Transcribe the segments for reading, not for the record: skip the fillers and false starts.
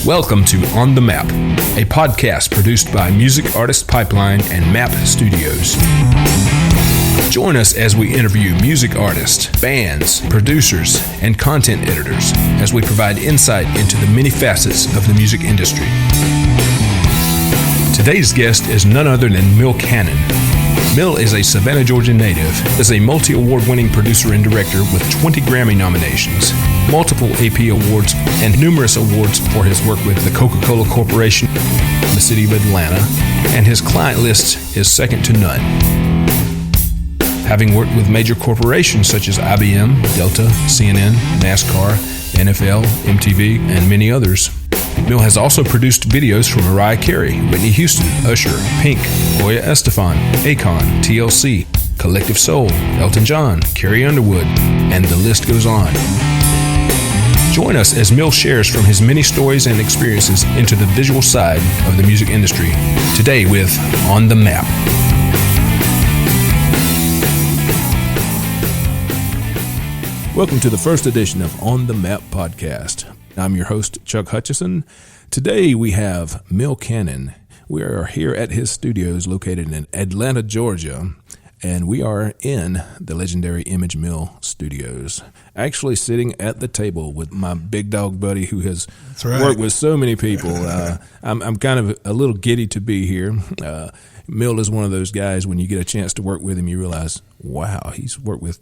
Welcome to On the Map, a podcast produced by Music Artist Pipeline and MAP Studios. Join us as we interview music artists, bands, producers, and content editors as we provide insight into the many facets of the music industry. Today's guest is none other than Mel Cannon. Mel is a Savannah, Georgia native, is a multi-award-winning producer and director with 20 Grammy nominations, multiple AP awards, and numerous awards for his work with the Coca-Cola Corporation, the City of Atlanta, and his client list is second to none. Having worked with major corporations such as IBM, Delta, CNN, NASCAR, NFL, MTV, and many others, Mel has also produced videos for Mariah Carey, Whitney Houston, Usher, Pink, Gloria Estefan, Akon, TLC, Collective Soul, Elton John, Carrie Underwood, and the list goes on. Join us as Mel shares from his many stories and experiences into the visual side of the music industry. Today with On the Map. Welcome to the first edition of On the Map podcast. I'm your host, Chuck Hutchison. Today we have Mel Cannon. We are here at his studios located in Atlanta, Georgia, and we are in the legendary Image Mill Studios. Actually sitting at the table with my big dog buddy who has worked with so many people. I'm kind of a little giddy to be here. Mel is one of those guys, when you get a chance to work with him, you realize, wow, he's worked with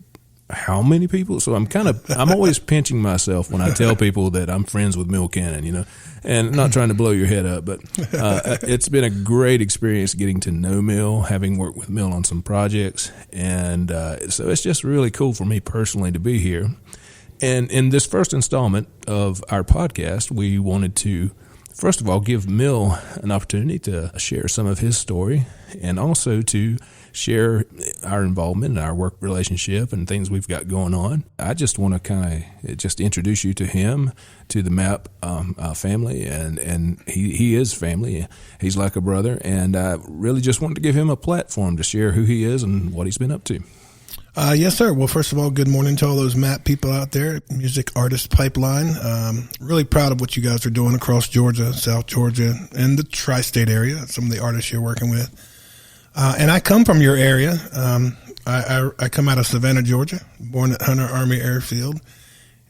how many people? So I'm always pinching myself when I tell people that I'm friends with Mel Cannon, you know, and not trying to blow your head up, but it's been a great experience getting to know Mel, having worked with Mel on some projects. And so it's just really cool for me personally to be here. And in this first installment of our podcast, we wanted to, first of all, give Mel an opportunity to share some of his story and also to share our involvement in our work relationship and things we've got going on. I just want to kind of just introduce you to him, to the MAP family, and he is family. He's like a brother, and I really just wanted to give him a platform to share who he is and what he's been up to. Yes, sir. Well, first of all, good morning to all those MAP people out there, Music Artist Pipeline. Really proud of what you guys are doing across Georgia, South Georgia, and the tri-state area, some of the artists you're working with. And I come from your area. I come out of Savannah, Georgia, born at Hunter Army Airfield,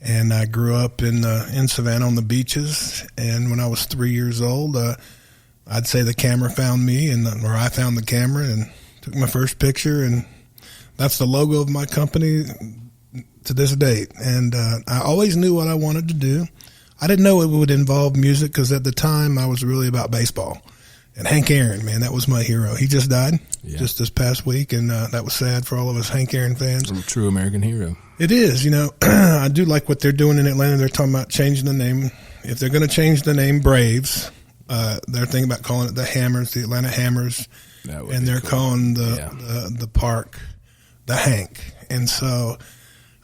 and I grew up in Savannah on the beaches. And when I was 3 years old, I'd say the camera found me, or I found the camera and took my first picture, and that's the logo of my company to this date. And I always knew what I wanted to do. I didn't know it would involve music because at the time I was really about baseball. And Hank Aaron, man, that was my hero. He just died just this past week, and that was sad for all of us Hank Aaron fans. A true American hero. It is, you know. I do like what they're doing in Atlanta. They're talking about changing the name. If they're going to change the name Braves, they're thinking about calling it the Hammers, the Atlanta Hammers, and they're calling the park the Hank. And so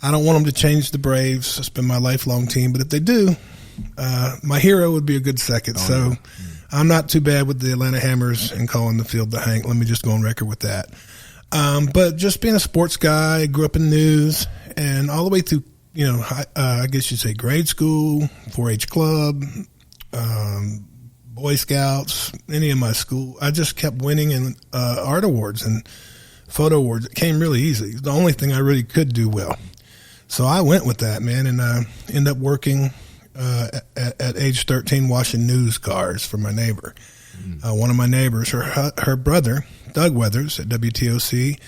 I don't want them to change the Braves. It's been my lifelong team, but if they do, my hero would be a good second. I'm not too bad with the Atlanta Hammers and calling the field the Hank. Let me just go on record with that. But just being a sports guy, grew up in news, and all the way through, you know, I guess you'd say grade school, 4-H club, Boy Scouts, any of my school. I just kept winning in art awards and photo awards. It came really easy. The only thing I really could do well. So I went with that, man, and ended up working at age 13 washing news cars for my neighbor. One of my neighbors, her brother, Doug Weathers at WTOC,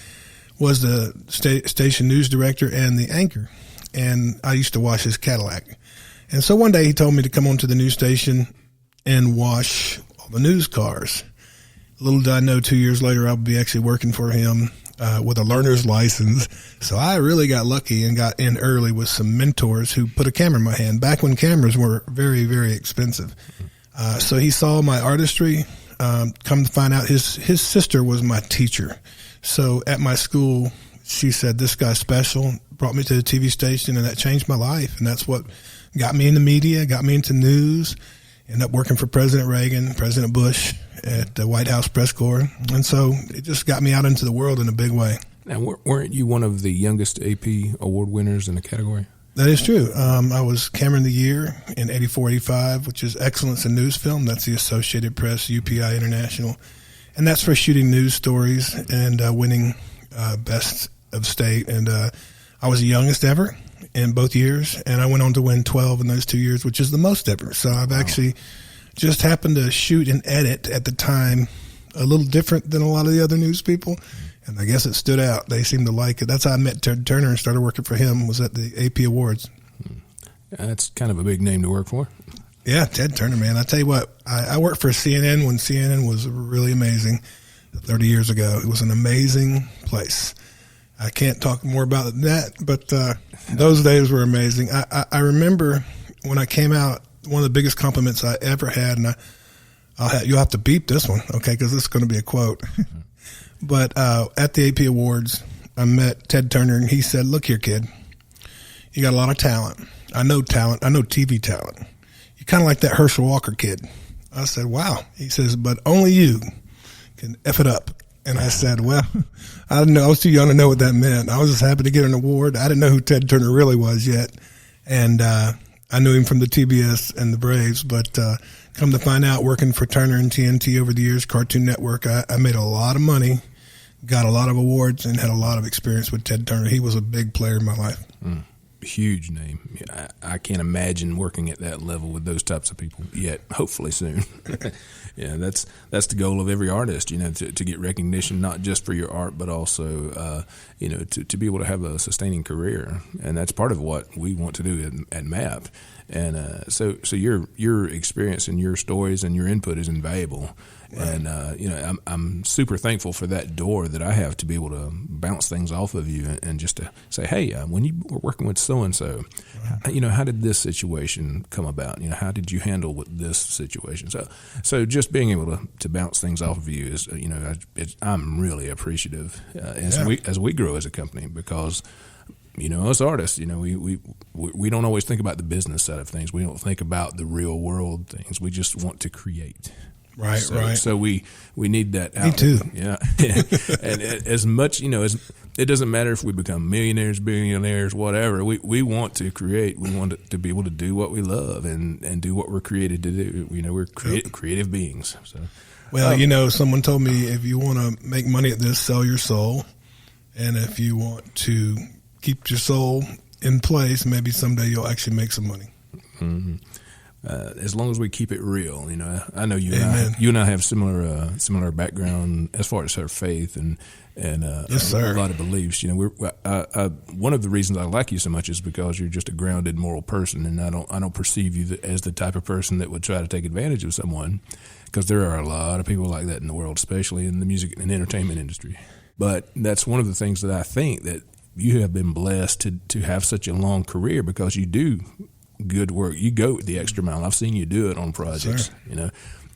was the station news director and the anchor, and I used to wash his Cadillac. And so one day he told me to come on to the news station and wash all the news cars. Little did I know 2 years later I'll be actually working for him with a learner's license. So I really got lucky and got in early with some mentors who put a camera in my hand back when cameras were very, very expensive. So he saw my artistry. Come to find out his sister was my teacher. So at my school, she said, this guy's special, brought me to the TV station, and that changed my life. And that's what got me into media, got me into news. Ended up working for President Reagan, President Bush at the White House press corps. And so it just got me out into the world in a big way. Now, weren't you one of the youngest AP award winners in the category? That is true. I was Camera of the Year in 84, 85, which is Excellence in News Film. That's the Associated Press, UPI International. And that's for shooting news stories and winning Best of State. And I was the youngest ever in both years, and I went on to win 12 in those 2 years, which is the most ever. So I've actually just happened to shoot and edit at the time a little different than a lot of the other news people. And I guess it stood out. They seemed to like it. That's how I met Ted Turner and started working for him, was at the AP Awards. That's kind of a big name to work for. Yeah, Ted Turner, man. I tell you what, I worked for CNN when CNN was really amazing 30 years ago. It was an amazing place. I can't talk more about that, but those days were amazing. I remember when I came out, one of the biggest compliments I ever had, and you'll have to beep this one, okay, because this is going to be a quote. But at the AP Awards, I met Ted Turner, and he said, "Look here, kid, you got a lot of talent. I know talent. I know TV talent. You're kind of like that Herschel Walker kid." I said, "Wow." He says, "But only you can F it up." And I said, "Well, I didn't know. I was too young to know what that meant. I was just happy to get an award. I didn't know who Ted Turner really was yet." And I knew him from the TBS and the Braves, but come to find out, working for Turner and TNT over the years, Cartoon Network, I made a lot of money, got a lot of awards, and had a lot of experience with Ted Turner. He was a big player in my life. Huge name. I can't imagine working at that level with those types of people yet. Hopefully soon. Yeah, that's the goal of every artist, to get recognition, not just for your art, but also, to be able to have a sustaining career. And that's part of what we want to do at MAP. And so your experience and your stories and your input is invaluable. Right. And, I'm super thankful for that door that I have to be able to bounce things off of you and just to say, hey, when you were working with so-and-so, how did this situation come about? How did you handle with this situation? So just being able to bounce things off of you is, I'm really appreciative as we grow as a company, because us artists, we don't always think about the business side of things. We don't think about the real world things. We just want to create. Right. So we need that outlet. Me too. Yeah. And as much, as it doesn't matter if we become millionaires, billionaires, whatever. We want to create. We want to be able to do what we love and do what we're created to do. We're creative beings. So, well, someone told me, if you want to make money at this, sell your soul. And if you want to keep your soul in place, maybe someday you'll actually make some money. Mm-hmm. As long as we keep it real, I know you and I have similar background as far as our faith and yes, sir. A lot of beliefs. One of the reasons I like you so much is because you're just a grounded, moral person, and I don't perceive you as the type of person that would try to take advantage of someone, because there are a lot of people like that in the world, especially in the music and entertainment industry. But that's one of the things that I think that you have been blessed to have such a long career, because you do good work. You go the extra mile. I've seen you do it on projects,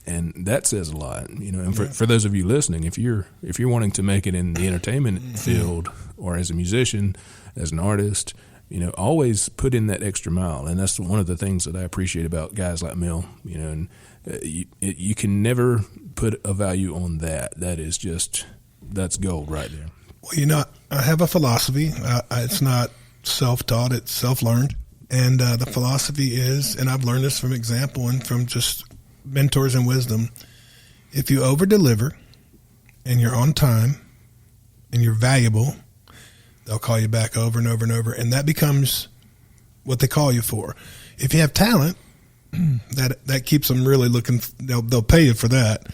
and that says a lot, and for those of you listening, if you're wanting to make it in the entertainment field, or as a musician, as an artist, always put in that extra mile. And that's one of the things that I appreciate about guys like Mel, and you can never put a value on that. That's gold right there. Well, I have a philosophy. It's not self-taught, it's self-learned. And the philosophy is, and I've learned this from example and from just mentors and wisdom, if you over-deliver and you're on time and you're valuable, they'll call you back over and over and over, and that becomes what they call you for. If you have talent, that keeps them really looking. They'll pay you for that.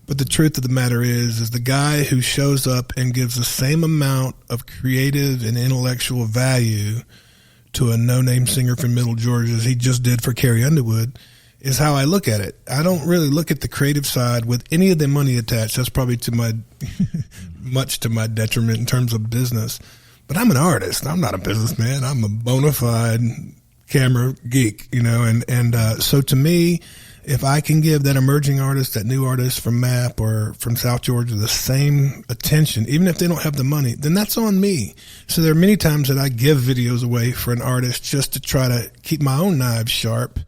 But the truth of the matter is the guy who shows up and gives the same amount of creative and intellectual value to a no-name singer from Middle Georgia as he just did for Carrie Underwood is how I look at it. I don't really look at the creative side with any of the money attached. That's probably much to my detriment in terms of business. But I'm an artist. I'm not a businessman. I'm a bona fide camera geek, and so to me, if I can give that emerging artist, that new artist from MAP or from South Georgia, the same attention, even if they don't have the money, then that's on me. So there are many times that I give videos away for an artist just to try to keep my own knives sharp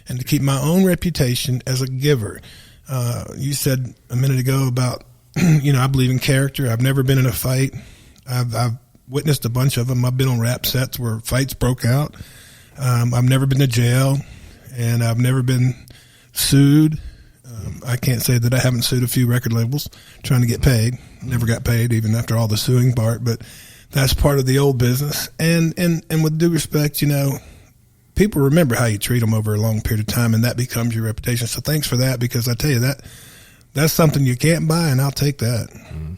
and to keep my own reputation as a giver. You said a minute ago about, I believe in character. I've never been in a fight. I've witnessed a bunch of them. I've been on rap sets where fights broke out. I've never been to jail, and I've never been sued. I can't say that I haven't sued a few record labels trying to get paid. Never got paid, even after all the suing part, but that's part of the old business. And with due respect, you know, people remember how you treat them over a long period of time, and that becomes your reputation. So thanks for that, because I tell you, that's something you can't buy, and I'll take that. Mm-hmm.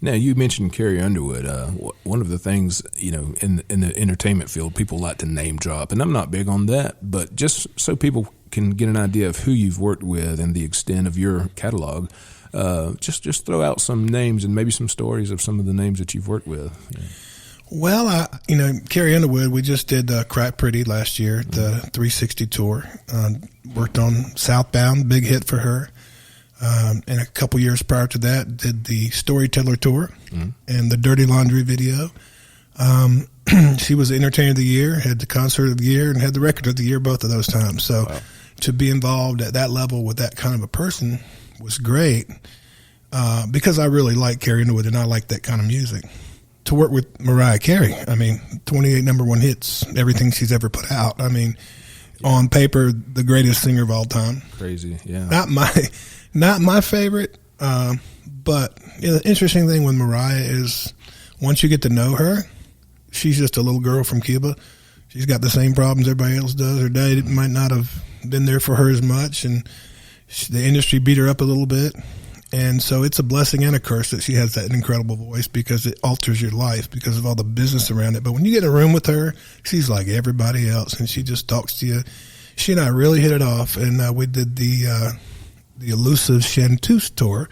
Now, you mentioned Carrie Underwood. One of the things, you know, in the entertainment field, people like to name drop, and I'm not big on that, but just so people can get an idea of who you've worked with and the extent of your catalog, just throw out some names and maybe some stories of some of the names that you've worked with. Yeah. Well, Carrie Underwood, we just did Crack Pretty last year, the 360 tour. Worked on Southbound, big hit for her. And a couple years prior to that, did the Storyteller tour and the Dirty Laundry video. She was the Entertainer of the Year, had the Concert of the Year, and had the Record of the Year both of those times. So to be involved at that level with that kind of a person was great, because I really like Carrie Underwood and I like that kind of music. To work with Mariah Carey, 28 number one hits, everything she's ever put out. On paper, the greatest singer of all time. Crazy, yeah. Not my favorite, but the interesting thing with Mariah is once you get to know her, she's just a little girl from Cuba. She's got the same problems everybody else does. Her dad might not have been there for her as much, and the industry beat her up a little bit. And so it's a blessing and a curse that she has that incredible voice, because it alters your life because of all the business around it. But when you get in a room with her, she's like everybody else, and she just talks to you. She and I really hit it off, and we did the Elusive Chanteuse tour,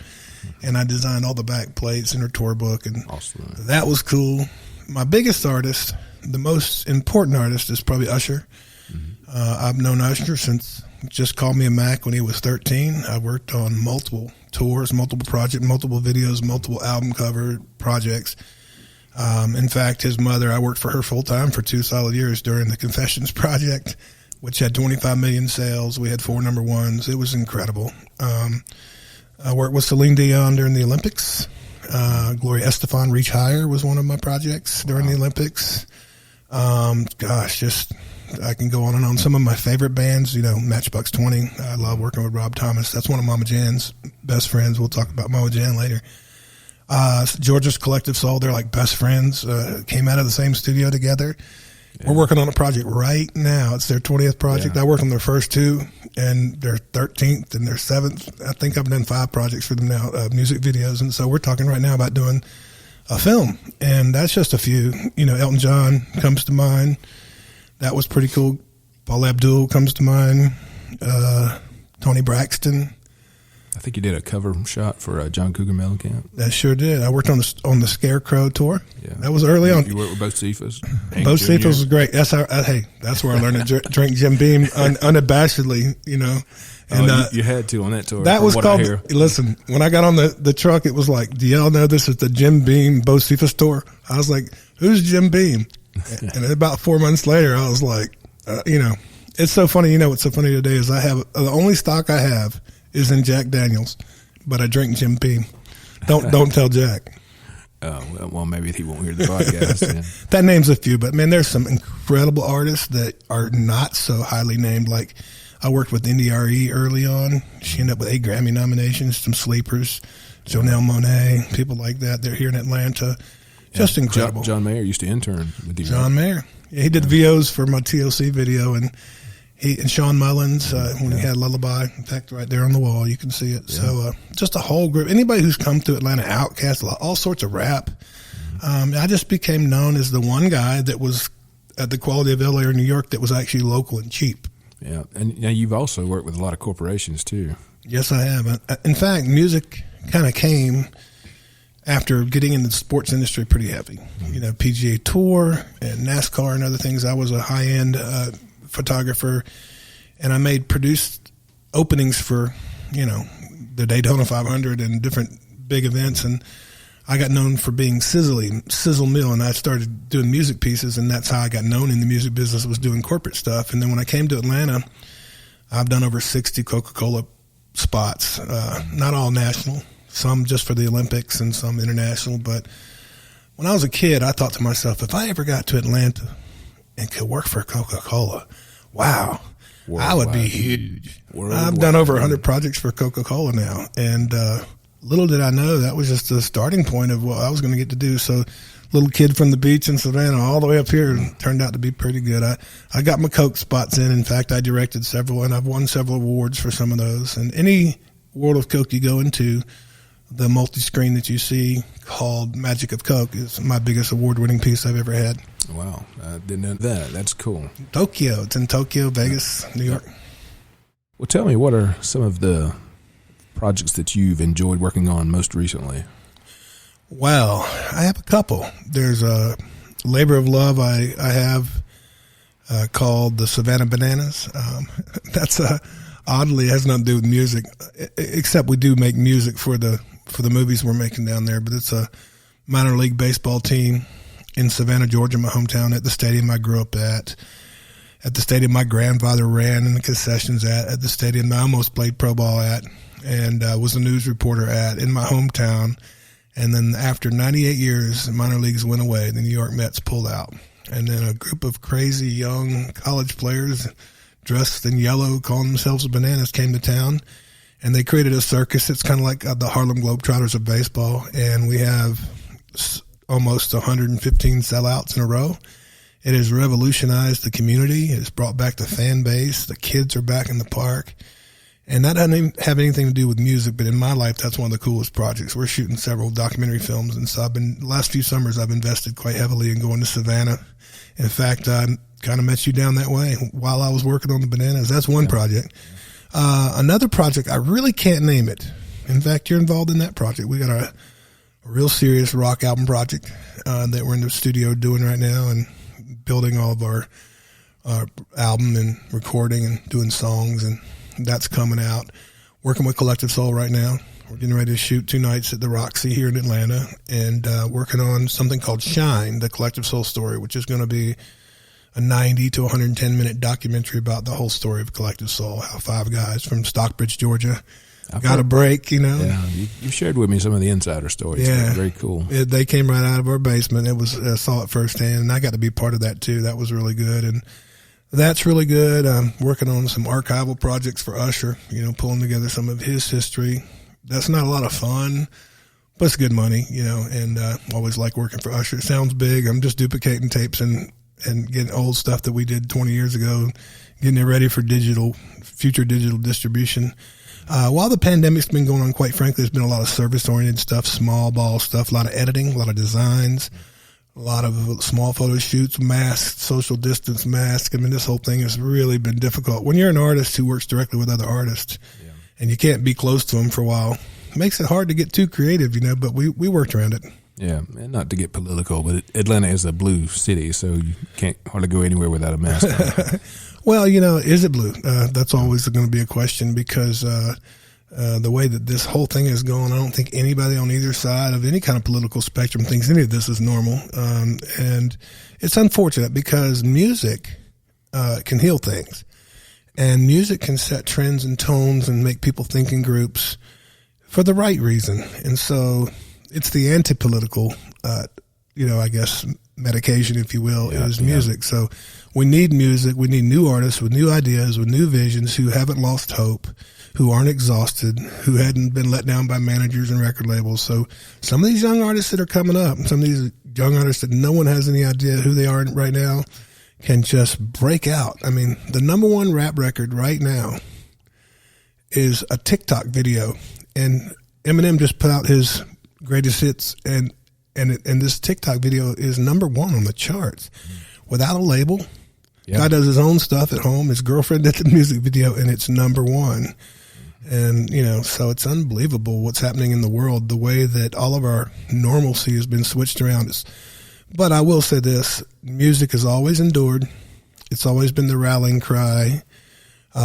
and I designed all the back plates in her tour book, and awesome. That was cool. My biggest artist, the most important artist, is probably Usher. I've known Usher since Just Call Me a Mac when he was 13. I worked on multiple tours, multiple projects, multiple videos, multiple album cover projects. In fact, his mother, I worked for her full time for 2 solid years during the Confessions project, which had 25 million sales. We had 4 number ones. It was incredible. I worked with Celine Dion during the Olympics. Gloria Estefan, Reach Higher was one of my projects during the Olympics. I can go on and on. Some of my favorite bands, Matchbox 20. I love working with Rob Thomas. That's one of Mama Jan's best friends. We'll talk about Mama Jan later. Georgia's Collective Soul, they're like best friends. Came out of the same studio together. Yeah. We're working on a project right now. It's their 20th project. Yeah. I worked on their first 2 and their 13th and their 7th. I think I've done 5 projects for them now, music videos. And so we're talking right now about doing a film. And that's just a few. Elton John comes to mind. That was pretty cool. Paula Abdul comes to mind. Tony Braxton. I think you did a cover shot for John Cougar Mellencamp. That sure did. I worked on the Scarecrow tour. Yeah, that was early on. You worked with Bo Cephas. Bo Cephas was great. That's how. That's where I learned to drink Jim Beam unabashedly. And you had to on that tour. That was called. Listen, when I got on the truck, it was like, do y'all know this is the Jim Beam Bo Cephas tour? I was like, who's Jim Beam? And about 4 months later, I was like, it's so funny. What's so funny today is I have the only stock I have is in Jack Daniels, but I drink Jim Beam. Don't tell Jack. Oh, well, maybe he won't hear the podcast. Yeah. That names a few, but man, there's some incredible artists that are not so highly named. Like I worked with NDRE early on. She ended up with 8 Grammy nominations, some sleepers, Jonelle Monáe, people like that. They're here in Atlanta. Just incredible. John Mayer used to intern with you. John Mayer. Yeah, he did VOs for my TLC video, and he and Sean Mullins when he had Lullaby. In fact, right there on the wall, you can see it. Yeah. So just a whole group. Anybody who's come to Atlanta, Outkast, all sorts of rap. I just became known as the one guy that was at the Quality of LA or New York that was actually local and cheap. Yeah, and now you've also worked with a lot of corporations too. Yes, I have. In fact, music kind of came after getting into the sports industry pretty heavy. PGA Tour and NASCAR and other things. I was a high-end photographer, and I produced openings for, the Daytona 500 and different big events, and I got known for being Sizzle Mill, and I started doing music pieces, and that's how I got known in the music business, was doing corporate stuff. And then when I came to Atlanta, I've done over 60 Coca-Cola spots, not all national, some just for the Olympics and some international. But when I was a kid, I thought to myself, if I ever got to Atlanta, and could work for Coca-Cola. Wow. Worldwide. I would be huge. Worldwide. I've done over 100 projects for Coca-Cola now. And little did I know that was just the starting point of what I was going to get to do. So little kid from the beach in Savannah all the way up here turned out to be pretty good. I got my Coke spots in. In fact, I directed several, and I've won several awards for some of those. And any World of Coke you go into, the multi-screen that you see called Magic of Coke is my biggest award-winning piece I've ever had. Wow. I didn't know that. That's cool. Tokyo. It's in Tokyo, Vegas, New York. Well, tell me, what are some of the projects that you've enjoyed working on most recently? Well, I have a couple. There's a labor of love I have called the Savannah Bananas. That's oddly has nothing to do with music, except we do make music for the movies we're making down there. But it's a minor league baseball team in Savannah, Georgia, my hometown, at the stadium I grew up at the stadium my grandfather ran in the concessions at the stadium I almost played pro ball at, and was a news reporter at in my hometown. And then after 98 years, the minor leagues went away. The New York Mets pulled out. And then a group of crazy young college players dressed in yellow, calling themselves the Bananas, came to town. And they created a circus. It's kind of like the Harlem Globetrotters of baseball. And we have almost 115 sellouts in a row. It has revolutionized the community. It's brought back the fan base. The kids are back in the park. And that doesn't even have anything to do with music, but in my life, that's one of the coolest projects. We're shooting several documentary films, and so the last few summers, I've invested quite heavily in going to Savannah. In fact, I kind of met you down that way while I was working on the Bananas. That's one project. Another project, I really can't name it. In fact, you're involved in that project. We got a real serious rock album project that we're in the studio doing right now and building all of our album and recording and doing songs, and that's coming out. Working with Collective Soul right now. We're getting ready to shoot 2 nights at the Roxy here in Atlanta, and working on something called Shine, the Collective Soul story, which is going to be a 90 to 110 minute documentary about the whole story of Collective Soul, how 5 guys from Stockbridge, Georgia got a break, Yeah, you shared with me some of the insider stories. Yeah. Very cool. They came right out of our basement. I saw it firsthand, and I got to be part of that too. That was really good, and that's really good. I'm working on some archival projects for Usher, pulling together some of his history. That's not a lot of fun, but it's good money, and always like working for Usher. It sounds big. I'm just duplicating tapes and getting old stuff that we did 20 years ago, getting it ready for future digital distribution. While the pandemic's been going on, quite frankly, there's been a lot of service-oriented stuff, small ball stuff, a lot of editing, a lot of designs, a lot of small photo shoots, masks, social distance masks. I mean, this whole thing has really been difficult. When you're an artist who works directly with other artists and you can't be close to them for a while, it makes it hard to get too creative, but we worked around it. Yeah, and not to get political, but Atlanta is a blue city, so you can't hardly go anywhere without a mask on. Well, is it blue? That's always going to be a question, because the way that this whole thing is going, I don't think anybody on either side of any kind of political spectrum thinks any of this is normal. And it's unfortunate, because music can heal things. And music can set trends and tones and make people think in groups for the right reason. And so it's the anti-political, I guess, medication, if you will, is music. So we need music. We need new artists with new ideas, with new visions, who haven't lost hope, who aren't exhausted, who hadn't been let down by managers and record labels. So some of these young artists that are coming up, some of these young artists that no one has any idea who they are right now, can just break out. I mean, the number one rap record right now is a TikTok video, and Eminem just put out his greatest hits, and this TikTok video is number 1 on the charts without a label. Yeah. Guy does his own stuff at home. His girlfriend did the music video, and it's number 1. And, so it's unbelievable what's happening in the world, the way that all of our normalcy has been switched around. But I will say this, music has always endured. It's always been the rallying cry.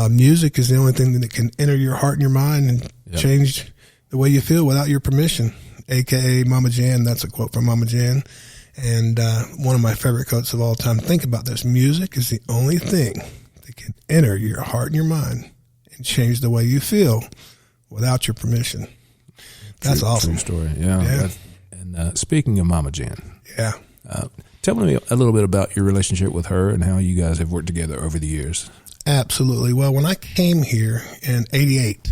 Music is the only thing that can enter your heart and your mind and change the way you feel without your permission, a.k.a. Mama Jan. That's a quote from Mama Jan. And one of my favorite quotes of all time. Think about this. Music is the only thing that can enter your heart and your mind and change the way you feel without your permission. That's awesome. True story. Yeah. And speaking of Mama Jan. Yeah. Tell tell me a little bit about your relationship with her and how you guys have worked together over the years. Absolutely. Well, when I came here in '88,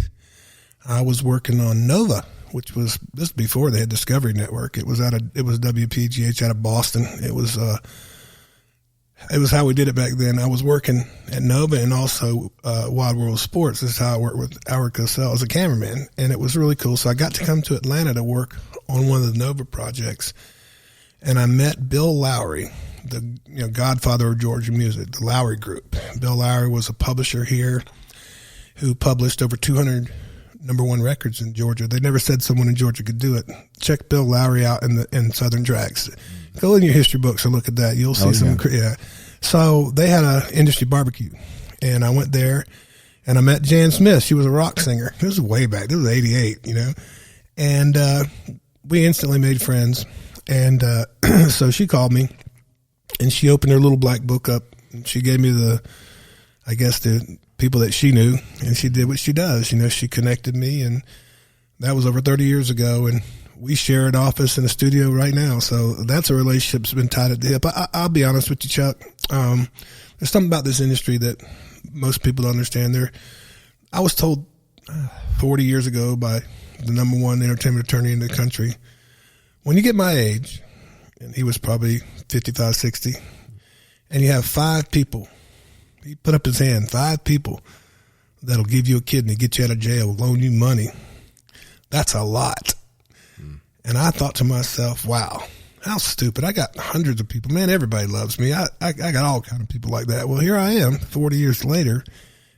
I was working on Nova, which was this before they had Discovery Network. It was WPGH out of Boston. It was how we did it back then. I was working at Nova and also Wide World of Sports. This is how I worked with Howard Cosell as a cameraman, and it was really cool. So I got to come to Atlanta to work on one of the Nova projects, and I met Bill Lowry, the godfather of Georgia music, the Lowry Group. Bill Lowry was a publisher here who published over 200 number one records in Georgia. They never said someone in Georgia could do it. Check Bill Lowry out in Southern Drags. Go in your history books and look at that. You'll see some. Yeah. So they had an industry barbecue, and I went there, and I met Jan Smith. She was a rock singer. This was way back. This was '88, and we instantly made friends. And so she called me, and she opened her little black book up, and she gave me the people that she knew, and she did what she does. She connected me, and that was over 30 years ago, and we share an office and a studio right now. So that's a relationship that's been tied at the hip. I'll be honest with you, Chuck. There's something about this industry that most people don't understand. I was told 40 years ago by the number one entertainment attorney in the country, when you get my age, and he was probably 55, 60, and you have 5 people, he put up his hand, 5 people that'll give you a kidney, get you out of jail, loan you money. That's a lot. And I thought to myself, wow, how stupid. I got hundreds of people. Man, everybody loves me. I got all kind of people like that. Well, here I am 40 years later,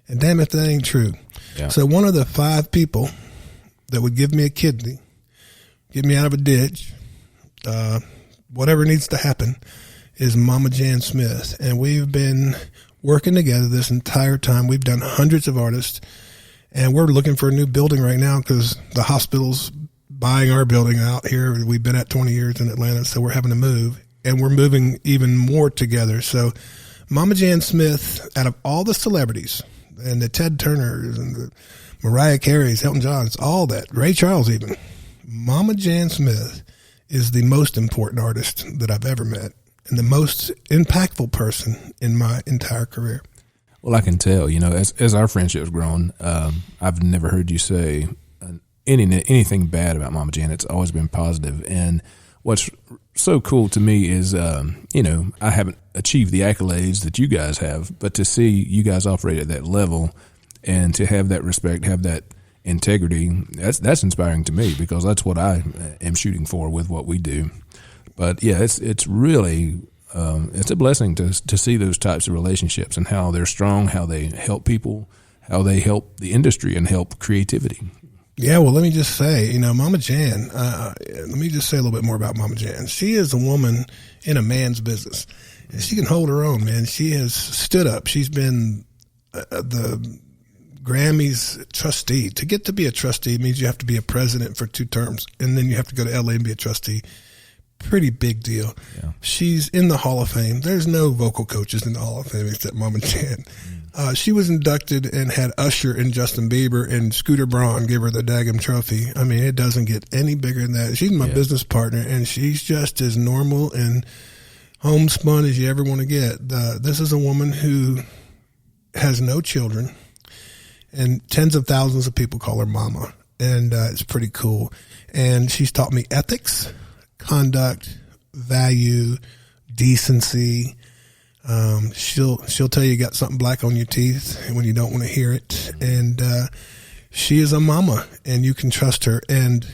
and damn if that ain't true. Yeah. So one of the 5 people that would give me a kidney, get me out of a ditch, whatever needs to happen, is Mama Jan Smith. And we've been working together this entire time. We've done hundreds of artists, and we're looking for a new building right now because the hospital's buying our building out here. We've been at 20 years in Atlanta, so we're having to move, and we're moving even more together. So Mama Jan Smith, out of all the celebrities and the Ted Turners and the Mariah Careys, Elton Johns, all that, Ray Charles even, Mama Jan Smith is the most important artist that I've ever met and the most impactful person in my entire career. Well, I can tell, as our friendship's grown, I've never heard you say anything bad about Mama Jan. It's always been positive. And what's so cool to me is, I haven't achieved the accolades that you guys have, but to see you guys operate at that level and to have that respect, have that integrity, that's inspiring to me because that's what I am shooting for with what we do. But yeah, it's really, it's a blessing to see those types of relationships and how they're strong, how they help people, how they help the industry and help creativity. Yeah, well, let me just say, Mama Jan, let me just say a little bit more about Mama Jan. She is a woman in a man's business, and she can hold her own, man. She has stood up. She's been the Grammys trustee. To get to be a trustee means you have to be a president for 2 terms, and then you have to go to LA and be a trustee. Pretty big deal. Yeah. She's in the Hall of Fame. There's no vocal coaches in the Hall of Fame except Mama Jan. She was inducted and had Usher and Justin Bieber and Scooter Braun give her the daggum trophy. I mean, it doesn't get any bigger than that. She's my business partner, and she's just as normal and homespun as you ever want to get. This is a woman who has no children, and tens of thousands of people call her Mama, and it's pretty cool. And she's taught me ethics, conduct, value, decency. She'll tell you got something black on your teeth when you don't want to hear it. And she is a mama, and you can trust her. And,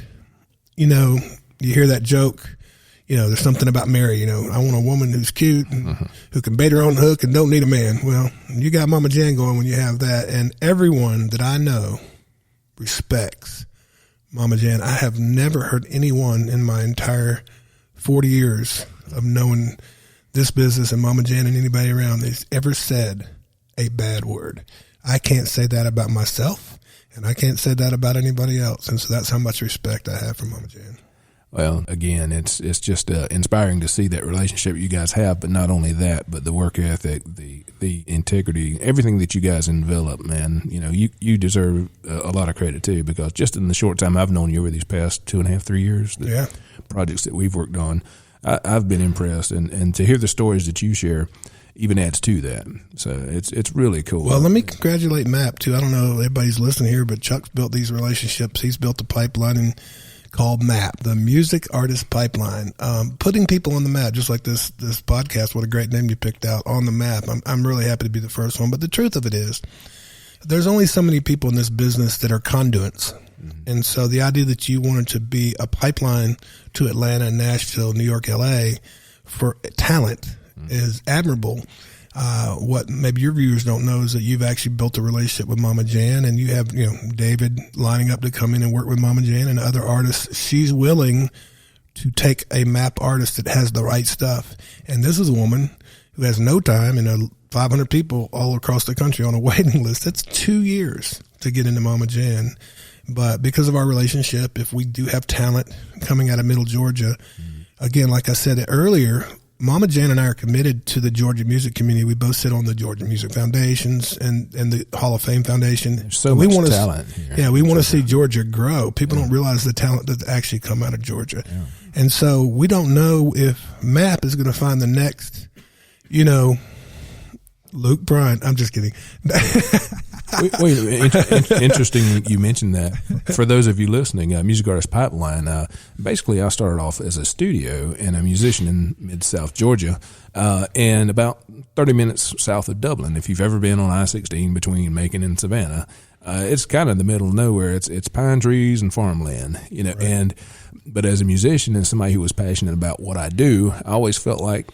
you hear that joke, there's something about Mary, I want a woman who's cute and who can bait her own hook and don't need a man. Well, you got Mama Jan going when you have that. And everyone that I know respects Mama Jan. I have never heard anyone in my entire 40 years of knowing this business and Mama Jan and anybody around that's ever said a bad word. I can't say that about myself, and I can't say that about anybody else. And so that's how much respect I have for Mama Jan. Well, again, it's just inspiring to see that relationship you guys have, but not only that, but the work ethic, the integrity, everything that you guys envelop, man. You deserve a lot of credit too, because just in the short time I've known you over these past 2.5, 3 years, the projects that we've worked on, I've been impressed, and to hear the stories that you share even adds to that. So it's really cool. Well, let me congratulate MAP too. I don't know if everybody's listening here, but Chuck's built these relationships. He's built a pipeline called MAP, the Music Artist Pipeline, putting people on the map, just like this podcast. What a great name you picked out, On the Map. I'm really happy to be the first one. But the truth of it is, there's only so many people in this business that are conduits. Mm-hmm. And so the idea that you wanted to be a pipeline to Atlanta, Nashville, New York, LA for talent is admirable. What maybe your viewers don't know is that you've actually built a relationship with Mama Jan, and you have, David lining up to come in and work with Mama Jan and other artists. She's willing to take a MAP artist that has the right stuff. And this is a woman who has no time and 500 people all across the country on a waiting list. That's 2 years to get into Mama Jan. But because of our relationship, if we do have talent coming out of Middle Georgia, again, like I said earlier, Mama Jan and I are committed to the Georgia music community. We both sit on the Georgia Music Foundations and the Hall of Fame Foundation. There's so much talent here. Yeah, we want to see Georgia grow. People don't realize the talent that actually come out of Georgia. Yeah. And so we don't know if MAP is going to find the next, Luke Bryan. I'm just kidding. Interesting you mentioned that. For those of you listening, Music Artist Pipeline, basically I started off as a studio and a musician in Mid-South Georgia, and about 30 minutes south of Dublin. If you've ever been on I-16 between Macon and Savannah, it's kind of in the middle of nowhere. It's pine trees and farmland, right. But as a musician and somebody who was passionate about what I do, I always felt like,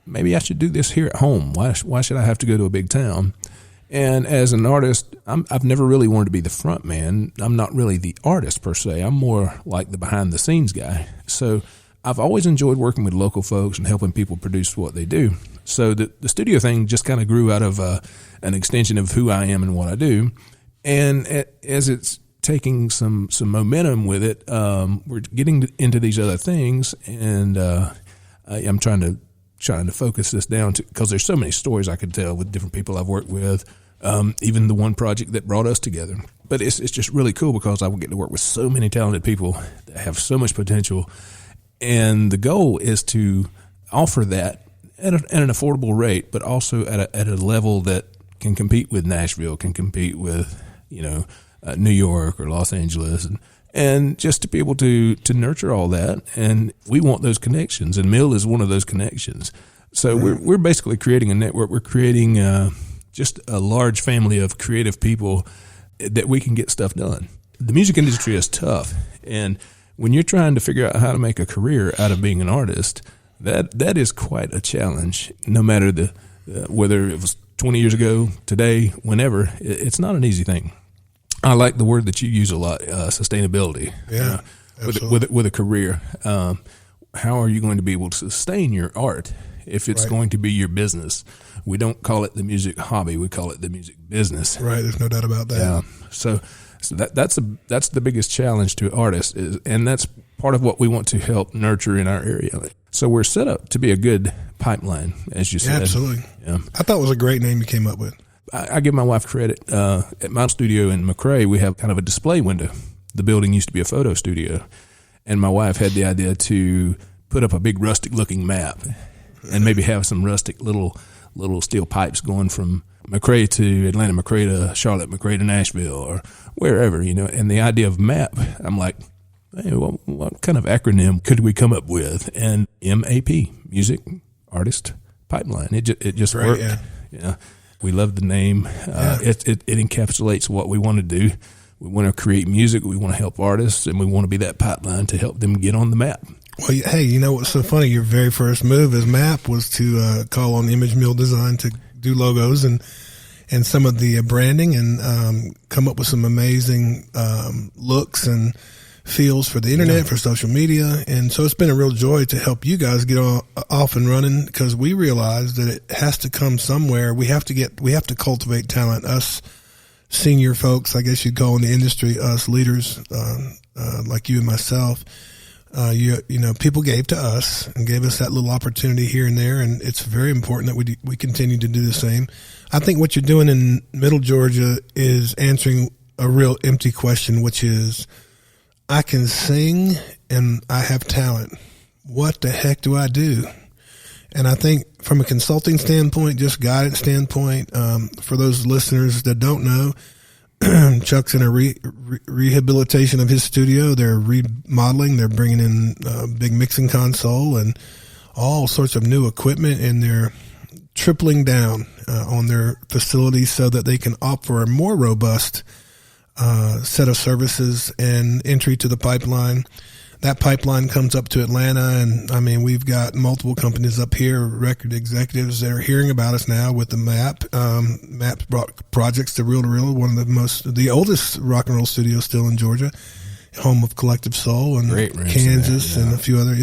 maybe I should do this here at home. Why should I have to go to a big town? And as an artist, I've never really wanted to be the front man. I'm not really the artist per se. I'm more like the behind the scenes guy. So I've always enjoyed working with local folks and helping people produce what they do. So the studio thing just kind of grew out of an extension of who I am and what I do. And as it's taking some momentum with it, we're getting into these other things, and I'm trying to focus this down to, because there's so many stories I could tell with different people I've worked with, even the one project that brought us together. But it's just really cool because I will get to work with so many talented people that have so much potential. And the goal is to offer that at an affordable rate, but also at a level that can compete with Nashville, can compete with, New York or Los Angeles, and just to be able to nurture all that. And we want those connections, and Mill is one of those connections. So we're basically creating a network. We're creating just a large family of creative people that we can get stuff done. The music industry is tough, and when you're trying to figure out how to make a career out of being an artist, that is quite a challenge. No matter whether it was 20 years ago, today, whenever, it's not an easy thing. I like the word that you use a lot, sustainability. Yeah, with a career. How are you going to be able to sustain your art if it's going to be your business? We don't call it the music hobby; we call it the music business. Right. There's no doubt about that. Yeah. So that's the biggest challenge to artists, and that's part of what we want to help nurture in our area. So we're set up to be a good pipeline, as you said. Yeah, absolutely. Yeah. I thought it was a great name you came up with. I give my wife credit. At my studio in McRae, we have kind of a display window. The building used to be a photo studio, and my wife had the idea to put up a big rustic-looking map and maybe have some rustic little steel pipes going from McRae to Atlanta, McRae to Charlotte, McRae to Nashville, or wherever, And the idea of MAP, I'm like, hey, what kind of acronym could we come up with? And MAP, Music Artist Pipeline. It just worked. Yeah. We love the name. It encapsulates what we want to do. We want to create music. We want to help artists, and we want to be that pipeline to help them get on the map. Well, hey, you know what's so funny? Your very first move as MAP was to call on Image Mill Design to do logos and some of the branding and come up with some amazing looks and feels for the internet, for social media. And so it's been a real joy to help you guys get off and running, because we realize that it has to come somewhere. We have to cultivate talent. Us senior folks, I guess you'd call in the industry, us leaders, like you and myself, people gave to us and gave us that little opportunity here and there. And it's very important that we continue to do the same. I think what you're doing in Middle Georgia is answering a real empty question, which is, I can sing and I have talent. what the heck do I do? And I think from a consulting standpoint, just guidance standpoint, for those listeners that don't know, Chuck's in a rehabilitation of his studio. They're remodeling. They're bringing in a big mixing console and all sorts of new equipment, and they're tripling down on their facilities so that they can offer a more robust set of services and entry to the pipeline. That pipeline comes up to Atlanta, and I mean, we've got multiple companies up here, record executives that are hearing about us now with the MAP. MAP's brought projects to Reel to Reel, one of the oldest rock and roll studios still in Georgia, home of Collective Soul and Kansas and a few other,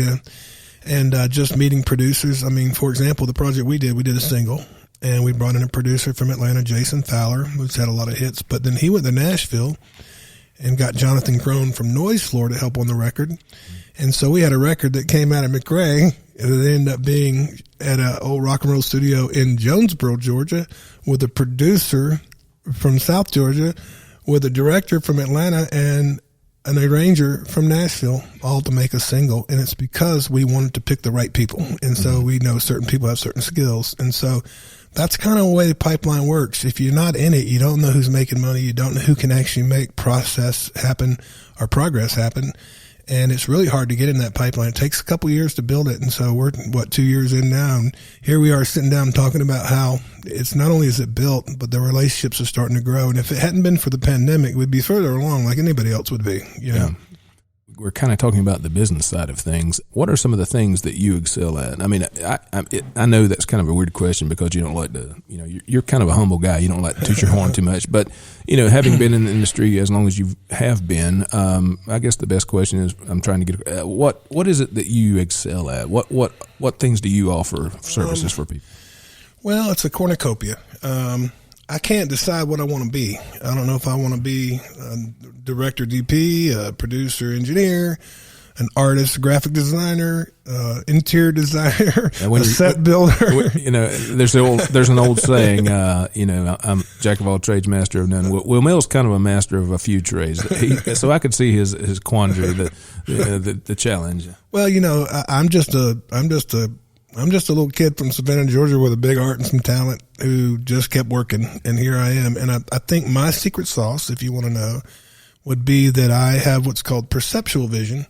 And just meeting producers. I mean, for example, the project we did a single, and we brought in a producer from Atlanta, Jason Fowler, who's had a lot of hits, but then he went to Nashville and got Jonathan Crone from Noise Floor to help on the record. And so we had a record that came out of McRae, and it ended up being at an old rock and roll studio in Jonesboro, Georgia, with a producer from South Georgia, with a director from Atlanta, and an arranger from Nashville, all to make a single. And it's because we wanted to pick the right people. And so we know certain people have certain skills. And so that's kind of the way the pipeline works. If you're not in it, you don't know who's making money. You don't know who can actually make process happen or progress happen. And it's really hard to get in that pipeline. It takes a couple years to build it. And so we're, 2 years in now, and here we are sitting down talking about how it's not only is it built, but the relationships are starting to grow. And if it hadn't been for the pandemic, we'd be further along like anybody else would be, you know? We're kind of talking about the business side of things. What are some of the things that you excel at? I mean, I know that's kind of a weird question because you don't like to, you know, you're kind of a humble guy. You don't like to toot your horn too much. But, you know, having been in the industry as long as you have been, I guess the best question is I'm trying to get what is it that you excel at? What things do you offer services for people? Well, it's a cornucopia. I can't decide what I want to be. I don't know if I want to be a director, DP, a producer, engineer, an artist, graphic designer, interior designer, a set builder. You know, there's an old saying, you know, I'm jack of all trades, master of none. Will Mill's kind of a master of a few trades. So I could see his quandary, the challenge. Well, you know, I'm just a little kid from Savannah, Georgia, with a big heart and some talent who just kept working, and here I am. And I think my secret sauce, if you want to know, would be that I have what's called perceptual vision.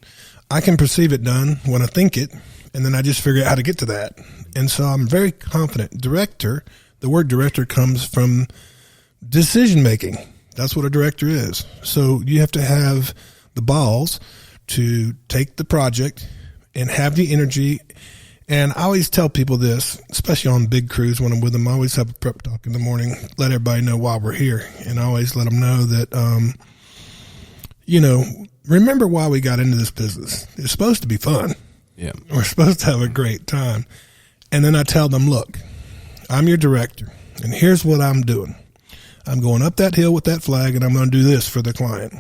I can perceive it done when I think it, and then I just figure out how to get to that. And so I'm very confident. Director, the word director comes from decision making. That's what a director is. So you have to have the balls to take the project and have the energy. And I always tell people this, especially on big crews when I'm with them. I always have a prep talk in the morning, let everybody know why we're here. And I always let them know that, you know, remember why we got into this business. It's supposed to be fun. Yeah. We're supposed to have a great time. And then I tell them, look, I'm your director, and here's what I'm doing. I'm going up that hill with that flag, and I'm going to do this for the client.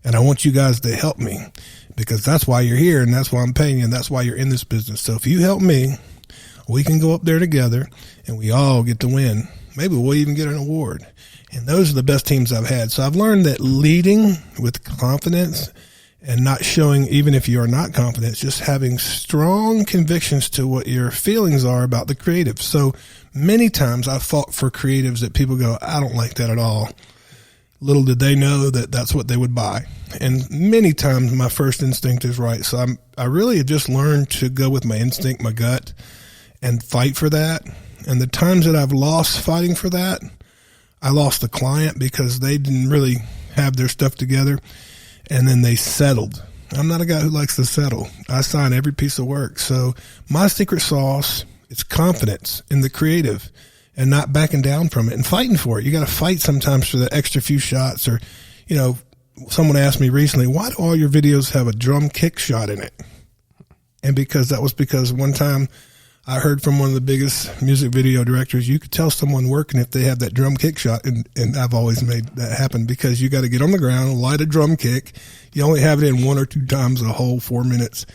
And I want you guys to help me, because that's why you're here, and that's why I'm paying you, and that's why you're in this business. So if you help me, we can go up there together, and we all get to win. Maybe we'll even get an award. And those are the best teams I've had. So I've learned that leading with confidence and not showing, even if you are not confident, just having strong convictions to what your feelings are about the creative. So many times I've fought for creatives that people go, I don't like that at all. Little did they know that that's what they would buy. And many times my first instinct is right. So I really have just learned to go with my instinct, my gut, and fight for that. And the times that I've lost fighting for that, I lost the client because they didn't really have their stuff together, and then they settled. I'm not a guy who likes to settle. I sign every piece of work. So my secret sauce is confidence in the creative and not backing down from it and fighting for it. You got to fight sometimes for the extra few shots. Or, you know, someone asked me recently, why do all your videos have a drum kick shot in it? And because one time I heard from one of the biggest music video directors, you could tell someone working if they have that drum kick shot. And I've always made that happen, because you got to get on the ground, light a drum kick. You only have it in 1 or 2 times a whole 4 minutes.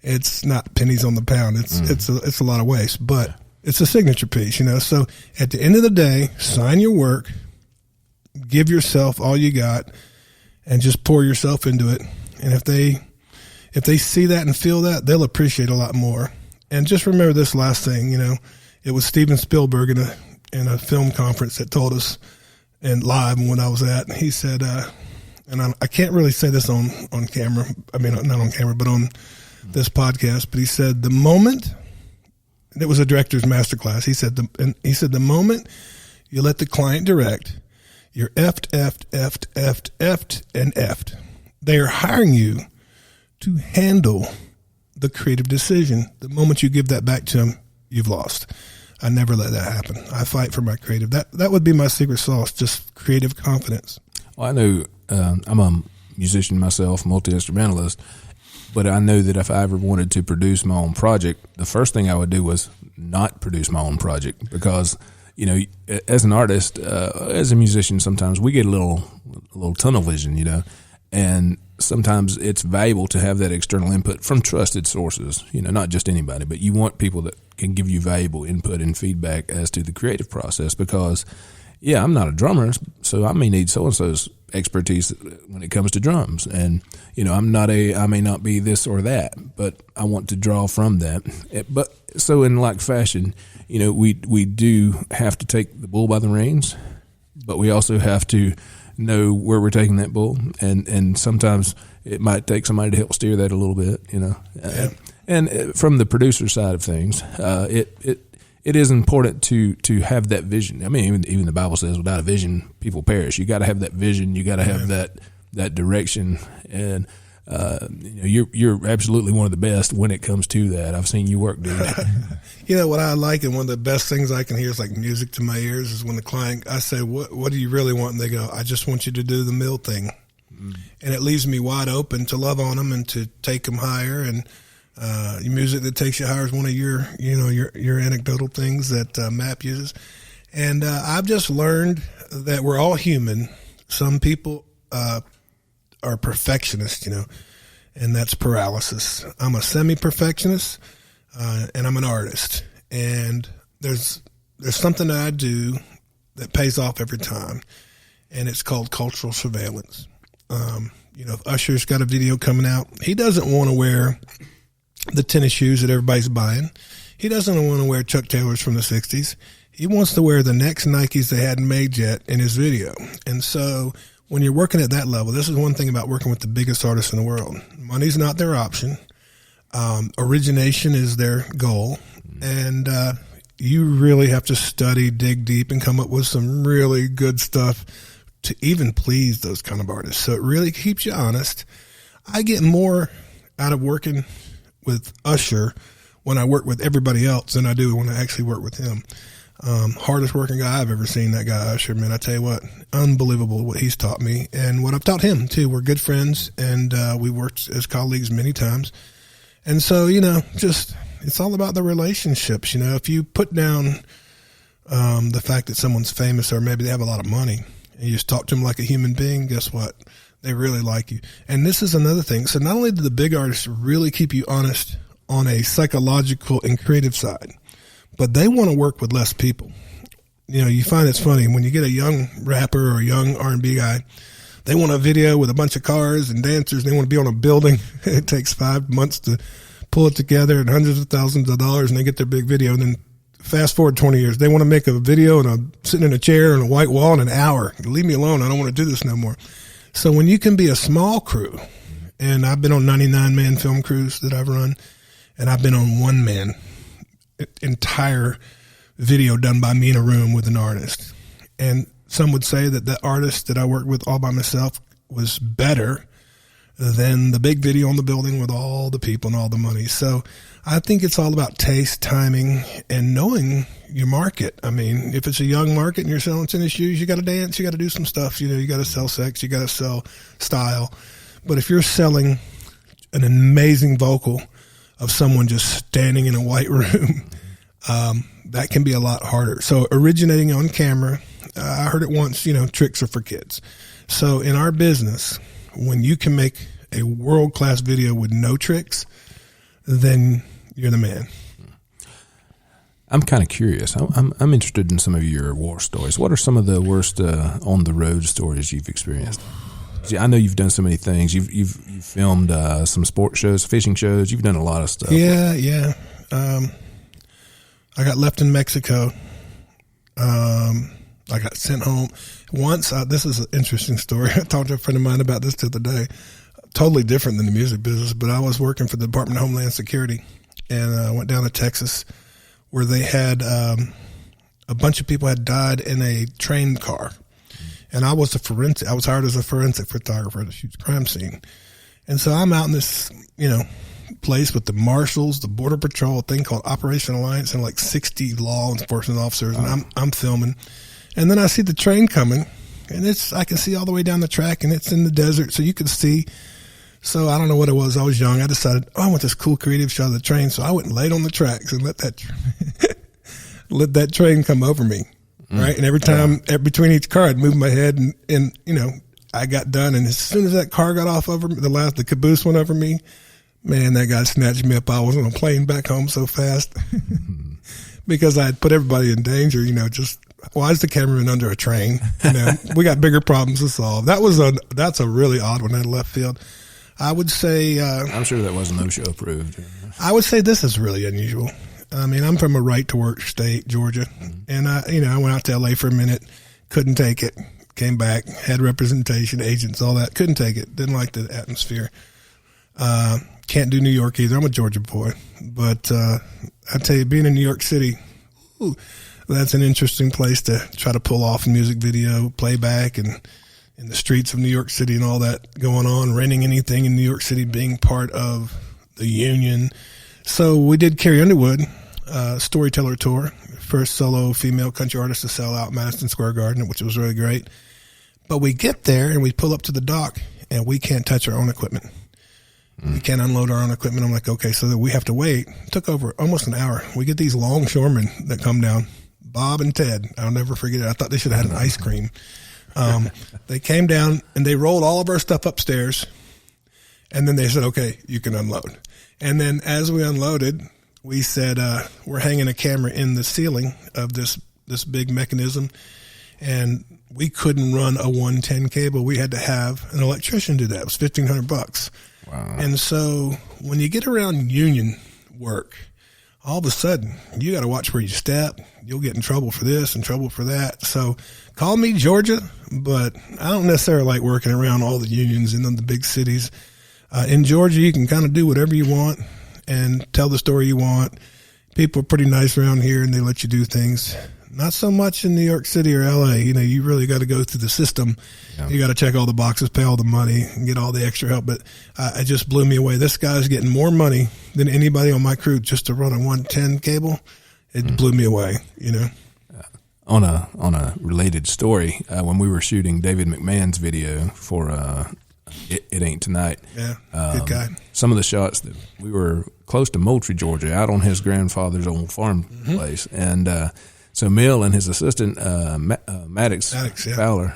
It's not pennies on the pound. It's a lot of waste, but it's a signature piece, you know. So at the end of the day, sign your work, give yourself all you got, and just pour yourself into it. And if they see that and feel that, they'll appreciate a lot more. And just remember this last thing, you know, it was Steven Spielberg in a film conference that told us, and live when I was at, he said, and I can't really say this on camera. I mean, not on camera, but on this podcast. But he said, the moment, it was a director's masterclass. He said, the moment you let the client direct, you're effed, and effed. They are hiring you to handle the creative decision. The moment you give that back to them, you've lost. I never let that happen. I fight for my creative. That would be my secret sauce, just creative confidence. Well, I know I'm a musician myself, multi-instrumentalist, but I know that if I ever wanted to produce my own project, the first thing I would do was not produce my own project because, you know, as an artist, as a musician, sometimes we get a little tunnel vision, you know, and sometimes it's valuable to have that external input from trusted sources, you know, not just anybody, but you want people that can give you valuable input and feedback as to the creative process because, yeah, I'm not a drummer, so I may need so-and-so's expertise when it comes to drums. And, you know, I may not be this or that, but I want to draw from that. But so in like fashion, you know, we do have to take the bull by the reins, but we also have to know where we're taking that bull, and sometimes it might take somebody to help steer that a little bit, you know. Yeah. And from the producer side of things, it is important to have that vision. I mean, even the Bible says, without a vision, people perish. You got to have that vision. You got to have that direction, and you know, you're absolutely one of the best when it comes to that. I've seen you work, dude. You know what I like, and one of the best things I can hear is like music to my ears is when the client, I say, what do you really want? And they go, I just want you to do the mill thing. Mm. And it leaves me wide open to love on them and to take them higher. And music that takes you higher is one of your anecdotal things that MAP uses. And I've just learned that we're all human. Some people are perfectionists, you know, and that's paralysis. I'm a semi-perfectionist. And I'm an artist, and there's something that I do that pays off every time, and it's called cultural surveillance. You know, if Usher's got a video coming out, he doesn't want to wear the tennis shoes that everybody's buying. He doesn't want to wear Chuck Taylors from the 60s. He wants to wear the next Nikes they hadn't made yet in his video. And so when you're working at that level, this is one thing about working with the biggest artists in the world. Money's not their option. Origination is their goal, and you really have to study, dig deep, and come up with some really good stuff to even please those kind of artists. So it really keeps you honest. I get more out of working with Usher when I work with everybody else than I do when I actually work with him. Hardest working guy I've ever seen, that guy Usher, man. I tell you what, unbelievable what he's taught me and what I've taught him too. We're good friends, and we worked as colleagues many times. And so, you know, just, it's all about the relationships. You know, if you put down the fact that someone's famous or maybe they have a lot of money and you just talk to them like a human being, guess what? They really like you. And this is another thing. So not only do the big artists really keep you honest on a psychological and creative side, but they want to work with less people. You know, you find it's funny when you get a young rapper or a young R&B guy, they want a video with a bunch of cars and dancers. They want to be on a building. It takes 5 months to pull it together and hundreds of thousands of dollars, and they get their big video. And then fast forward 20 years, they want to make a video and I'm sitting in a chair on a white wall in an hour. Leave me alone. I don't want to do this no more. So when you can be a small crew, and I've been on 99-man film crews that I've run, and I've been on one-man entire video done by me in a room with an artist. And some would say that the artist that I worked with all by myself was better than the big video on the building with all the people and all the money. So I think it's all about taste, timing, and knowing your market. I mean, if it's a young market and you're selling tennis shoes, you got to dance, you got to do some stuff. You know, you got to sell sex, you got to sell style. But if you're selling an amazing vocal of someone just standing in a white room, that can be a lot harder. So originating on camera, I heard it once, you know, tricks are for kids. So in our business, when you can make a world-class video with no tricks, then you're the man. I'm kind of curious. I'm interested in some of your war stories. What are some of the worst on-the-road stories you've experienced? See, I know you've done so many things. You've filmed some sports shows, fishing shows. You've done a lot of stuff. Yeah. I got left in Mexico. I got sent home once. This is an interesting story. I talked to a friend of mine about this the other day. Totally different than the music business, but I was working for the Department of Homeland Security, and I went down to Texas where they had a bunch of people had died in a train car. And I was I was hired as a forensic photographer to shoot the crime scene. And so I'm out in this, place with the marshals, the border patrol, a thing called Operation Alliance, and like 60 law enforcement officers. And I'm filming. And then I see the train coming, and I can see all the way down the track, and it's in the desert, so you can see. So I don't know what it was. I was young. I decided, I want this cool creative shot of the train. So I went and laid on the tracks and let that train come over me. Right. And every time between each car, I'd move my head and I got done. And as soon as that car got off over me, the caboose went over me, man, that guy snatched me up. I was on a plane back home so fast because I had put everybody in danger, just why is the cameraman under a train? We got bigger problems to solve. That's a really odd one out of left field. I would say, I'm sure that wasn't no-show approved. I would say this is really unusual. I mean, I'm from a right-to-work state, Georgia, and I went out to L.A. for a minute, couldn't take it, came back, had representation, agents, all that, couldn't take it, didn't like the atmosphere. Can't do New York either. I'm a Georgia boy, but I tell you, being in New York City, that's an interesting place to try to pull off a music video, playback, and in the streets of New York City and all that going on, renting anything in New York City, being part of the union. So we did Carrie Underwood, Storyteller Tour, first solo female country artist to sell out Madison Square Garden, which was really great. But we get there and we pull up to the dock and we can't touch our own equipment. We can't unload our own equipment. I'm like, okay, so we have to wait. It took over almost an hour. We get these longshoremen that come down, Bob and Ted. I'll never forget it. I thought they should have had an ice cream. They came down and they rolled all of our stuff upstairs. And then they said, okay, you can unload. And then as we unloaded, we said, we're hanging a camera in the ceiling of this big mechanism. And we couldn't run a 110 cable. We had to have an electrician do that. It was $1,500. Wow. And so when you get around union work, all of a sudden you got to watch where you step. You'll get in trouble for this and trouble for that. So call me Georgia, but I don't necessarily like working around all the unions in the big cities. In Georgia, you can kind of do whatever you want and tell the story you want. People are pretty nice around here and they let you do things. Not so much in New York City or LA. You really got to go through the system. Yeah. You got to check all the boxes, pay all the money, and get all the extra help. But it just blew me away. This guy's getting more money than anybody on my crew just to run a 110 cable. It blew me away, On a related story, when we were shooting David McMahon's video for It Ain't Tonight. Yeah, good guy. Some of the shots that we were close to Moultrie, Georgia, out on his grandfather's old farm place. And so Mill and his assistant, Maddox Fowler,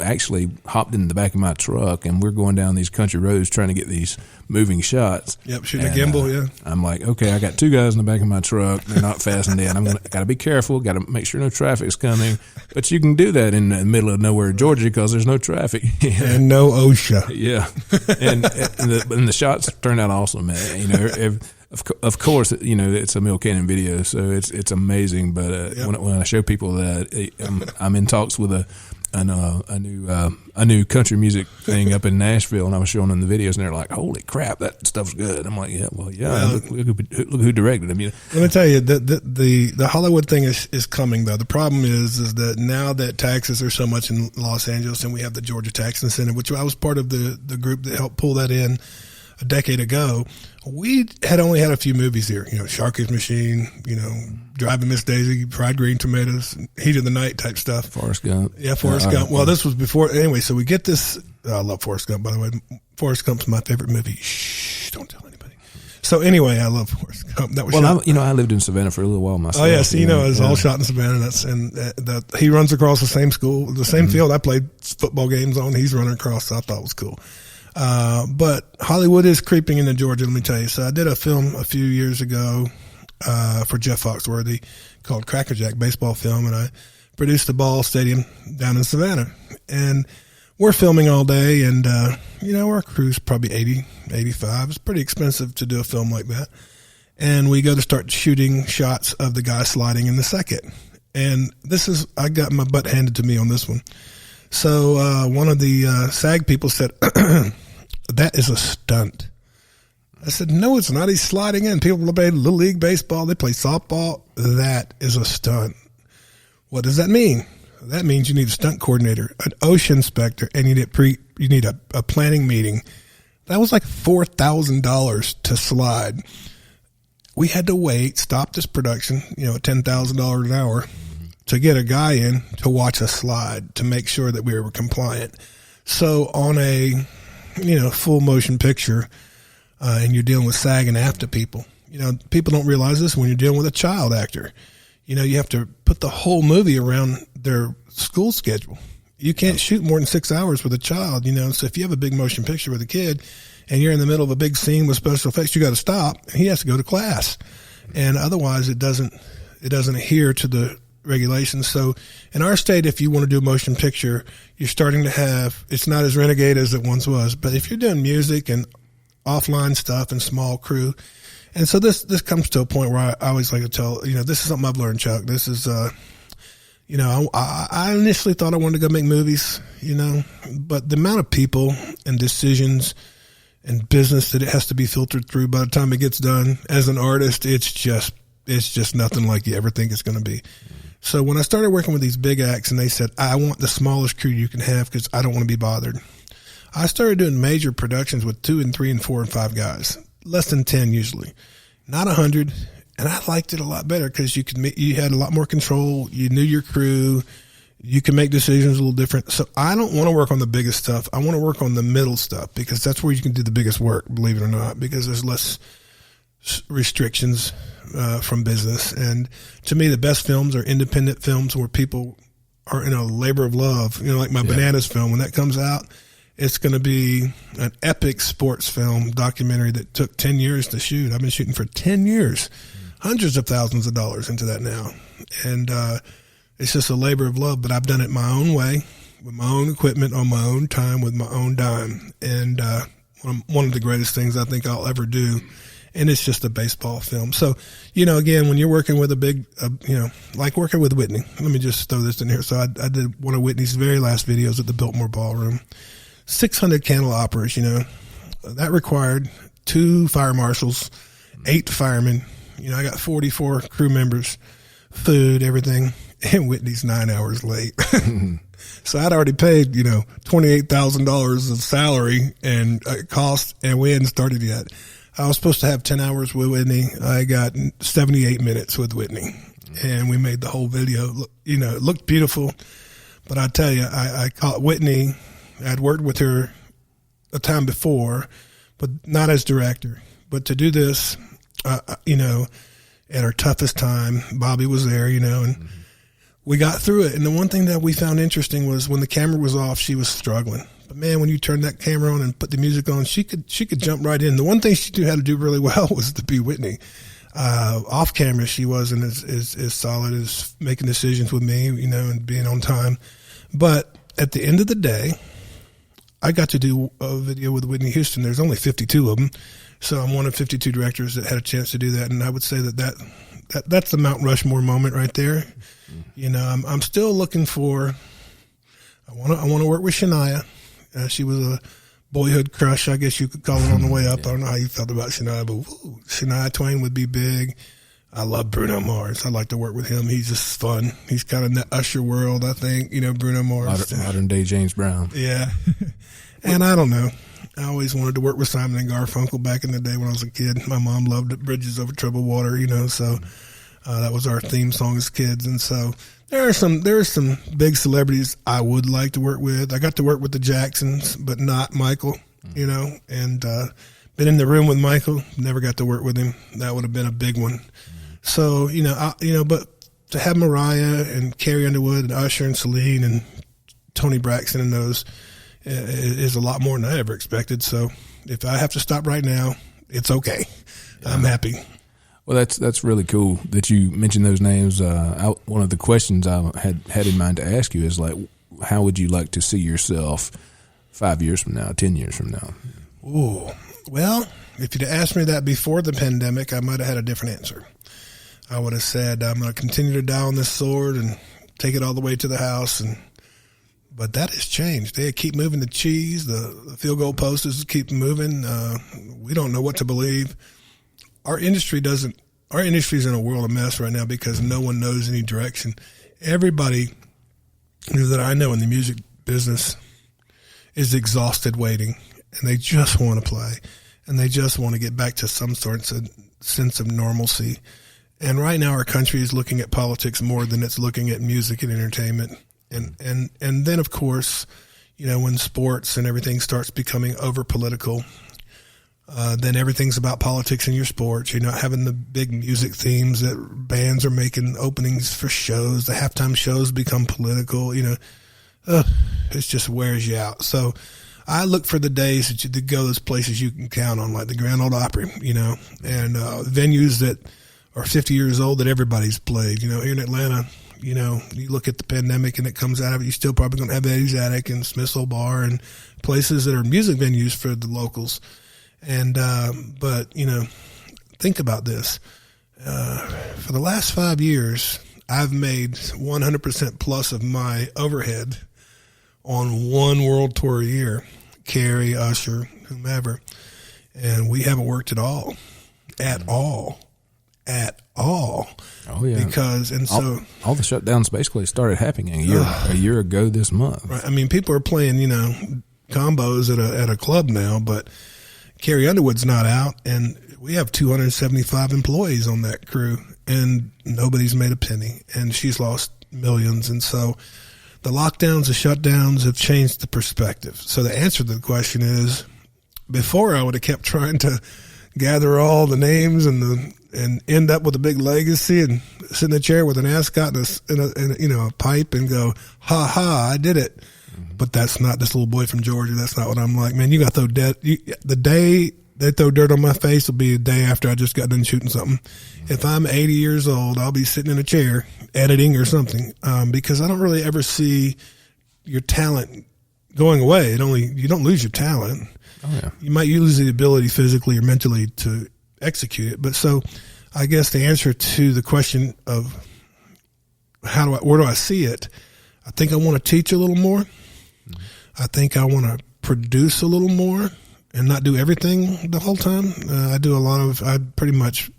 actually hopped in the back of my truck, and we're going down these country roads trying to get these moving shots. Yep, shooting a gimbal, yeah. I'm like, okay, I got two guys in the back of my truck. They're not fastened in. Got to be careful. Got to make sure no traffic's coming. But you can do that in the middle of nowhere, Georgia, because there's no traffic. And no OSHA. Yeah. And the shots turned out awesome, man. Of course, it's a Mill Cannon video, so it's amazing. But when I show people that I'm in talks with a new country music thing up in Nashville, and I was showing them the videos, and they're like, "Holy crap, that stuff's good!" I'm like, "Yeah, well, yeah. Look who directed them." Let me tell you, the Hollywood thing is coming though. The problem is that now that taxes are so much in Los Angeles, and we have the Georgia Tax Incentive, which I was part of the group that helped pull that in a decade ago. We had only had a few movies here, Sharky's Machine, Driving Miss Daisy, Fried Green Tomatoes, Heat of the Night type stuff. Forrest Gump. Yeah, Forrest Gump. Well, this was before. Anyway, so we get this. I love Forrest Gump, by the way. Forrest Gump's my favorite movie. Shh, don't tell anybody. So anyway, I love Forrest Gump. That was I lived in Savannah for a little while myself. Oh, yeah, so it's all shot in Savannah. He runs across the same school, the same field I played football games on. He's running across, so I thought it was cool. But Hollywood is creeping into Georgia, let me tell you. So I did a film a few years ago for Jeff Foxworthy called Cracker Jack, baseball film, and I produced the ball stadium down in Savannah. And we're filming all day, and our crew's probably 80, 85. It's pretty expensive to do a film like that. And we go to start shooting shots of the guy sliding in the second. And I got my butt handed to me on this one. So one of the SAG people said, that is a stunt. I said, no, it's not. He's sliding in. People play Little League Baseball. They play softball. That is a stunt. What does that mean? That means you need a stunt coordinator, an OSHA inspector, and you need a planning meeting. That was like $4,000 to slide. We had to stop this production, at $10,000 an hour, to get a guy in to watch us slide to make sure that we were compliant. So on a, full motion picture, and you're dealing with SAG and AFTRA people, people don't realize this when you're dealing with a child actor. You have to put the whole movie around their school schedule. You can't shoot more than 6 hours with a child, So if you have a big motion picture with a kid and you're in the middle of a big scene with special effects, you got to stop. He has to go to class. And otherwise it doesn't adhere to the regulations. So in our state, if you want to do a motion picture, you're starting to have, it's not as renegade as it once was, but if you're doing music and offline stuff and small crew, and so this comes to a point where I always like to tell, this is something I've learned, Chuck. This is, I initially thought I wanted to go make movies, but the amount of people and decisions and business that it has to be filtered through by the time it gets done as an artist, it's just nothing like you ever think it's going to be. So when I started working with these big acts and they said, I want the smallest crew you can have because I don't want to be bothered, I started doing major productions with 2 and 3 and 4 and 5 guys. Less than 10 usually, not 100. And I liked it a lot better because you had a lot more control. You knew your crew. You can make decisions a little different. So I don't want to work on the biggest stuff. I want to work on the middle stuff because that's where you can do the biggest work, believe it or not, because there's less restrictions from business. And to me, the best films are independent films where people are in a labor of love. Like my Bananas film, when that comes out, it's going to be an epic sports film documentary that took 10 years to shoot. I've been shooting for 10 years, hundreds of thousands of dollars into that now. And it's just a labor of love, but I've done it my own way, with my own equipment, on my own time, with my own dime. And one of the greatest things I think I'll ever do. And it's just a baseball film. So, again, when you're working with a big, like working with Whitney, let me just throw this in here. So I did one of Whitney's very last videos at the Biltmore Ballroom. 600 candelabras, that required 2 fire marshals, 8 firemen. I got 44 crew members, food, everything, and Whitney's 9 hours late. So I'd already paid, $28,000 of salary and cost, and we hadn't started yet. I was supposed to have 10 hours with Whitney. I got 78 minutes with Whitney, and we made the whole video. It looked beautiful, but I tell you, I caught Whitney. I'd worked with her a time before, but not as director. But to do this, at our toughest time, Bobby was there, and we got through it. And the one thing that we found interesting was when the camera was off, she was struggling. But man, when you turned that camera on and put the music on, she could jump right in. The one thing she had to do really well was to be Whitney. Off camera, she wasn't as solid as making decisions with me, and being on time. But at the end of the day, I got to do a video with Whitney Houston. There's only 52 of them. So I'm one of 52 directors that had a chance to do that. And I would say that's the Mount Rushmore moment right there. I'm still looking for, I want to work with Shania. She was a boyhood crush, I guess you could call it, on the way up. I don't know how you felt about Shania, but Shania Twain would be big. I love Bruno Mars. I like to work with him. He's just fun. He's kind of in the Usher world, I think, Bruno Mars. Modern day James Brown. Yeah. And I don't know. I always wanted to work with Simon and Garfunkel back in the day when I was a kid. My mom loved Bridges Over Troubled Water, so that was our theme song as kids. And so there are some big celebrities I would like to work with. I got to work with the Jacksons, but not Michael, and been in the room with Michael, never got to work with him. That would have been a big one. So, but to have Mariah and Carrie Underwood and Usher and Celine and Tony Braxton and those is a lot more than I ever expected. So if I have to stop right now, it's okay. Yeah. I'm happy. Well, that's really cool that you mentioned those names. One of the questions I had in mind to ask you is, like, how would you like to see yourself 5 years from now, 10 years from now? Ooh, well, if you'd asked me that before the pandemic, I might have had a different answer. I would have said, I'm going to continue to die on this sword and take it all the way to the house. But that has changed. They keep moving the cheese. The field goal posters keep moving. We don't know what to believe. Our industry's in a world of mess right now because no one knows any direction. Everybody that I know in the music business is exhausted waiting, and they just want to play, and they just want to get back to some sort of sense of normalcy. And right now our country is looking at politics more than it's looking at music and entertainment. And then, of course, when sports and everything starts becoming over political, then everything's about politics in your sports. You're not having the big music themes that bands are making openings for shows. The halftime shows become political. It just wears you out. So I look for the days that you go those places you can count on, like the Grand Ole Opry, and venues that are 50 years old that everybody's played. Here in Atlanta, you look at the pandemic and it comes out of it, you're still probably going to have Eddie's Attic and Smith's Old Bar and places that are music venues for the locals. And, but think about this. For the last 5 years, I've made 100% plus of my overhead on one world tour a year, Carrie, Usher, whomever. And we haven't worked at all. Oh yeah, because so all the shutdowns basically started happening a year ago this month. Right. I mean, people are playing combos at a club now, but Carrie Underwood's not out, and we have 275 employees on that crew, and nobody's made a penny, and she's lost millions. And so the lockdowns, the shutdowns have changed the perspective. So the answer to the question is, before I would have kept trying to gather all the names and end up with a big legacy and sit in the chair with an ascot and a pipe and go, ha ha, I did it. Mm-hmm. But that's not this little boy from Georgia. That's not what I'm like. Man, you got to throw the day they throw dirt on my face will be a day after I just got done shooting something. Mm-hmm. If I'm 80 years old, I'll be sitting in a chair editing or something, because I don't really ever see your talent going away. You don't lose your talent. Oh, yeah. You might lose the ability physically or mentally to execute it. But so I guess the answer to the question of where do I see it, I think I want to teach a little more. Mm-hmm. I think I want to produce a little more and not do everything the whole time. I pretty much,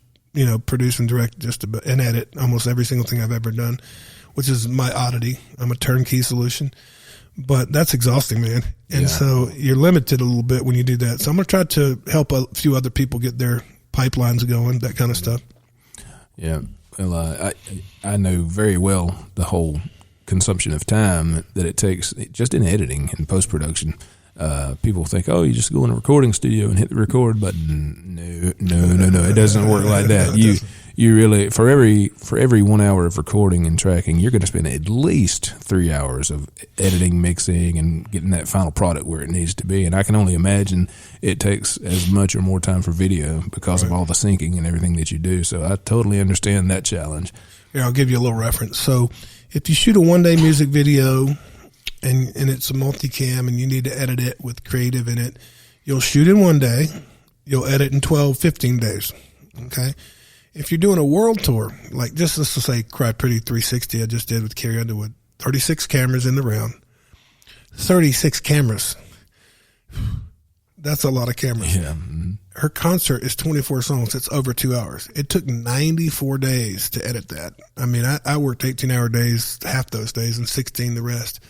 produce and direct and edit almost every single thing I've ever done, which is my oddity. I'm a turnkey solution. But that's exhausting, man. And so you're limited a little bit when you do that. So I'm going to try to help a few other people get their pipelines going, that kind of stuff. Yeah. Well, I know very well the whole consumption of time that it takes just in editing and post-production. People think, you just go in a recording studio and hit the record button. No. It doesn't work like that. You really, for every 1 hour of recording and tracking, you're going to spend at least 3 hours of editing, mixing, and getting that final product where it needs to be. And I can only imagine it takes as much or more time for video because of all the syncing and everything that you do. So I totally understand that challenge. Here, I'll give you a little reference. So if you shoot a one-day music video and it's a multicam and you need to edit it with creative in it, you'll shoot in 1 day, you'll edit in 12, 15 days. Okay? If you're doing a world tour, like let's just say Cry Pretty 360 I just did with Carrie Underwood, 36 cameras in the round. 36 cameras. That's a lot of cameras. Yeah. Mm-hmm. Her concert is 24 songs. It's over 2 hours. It took 94 days to edit that. I mean, I worked 18-hour days, half those days, and 16 the rest,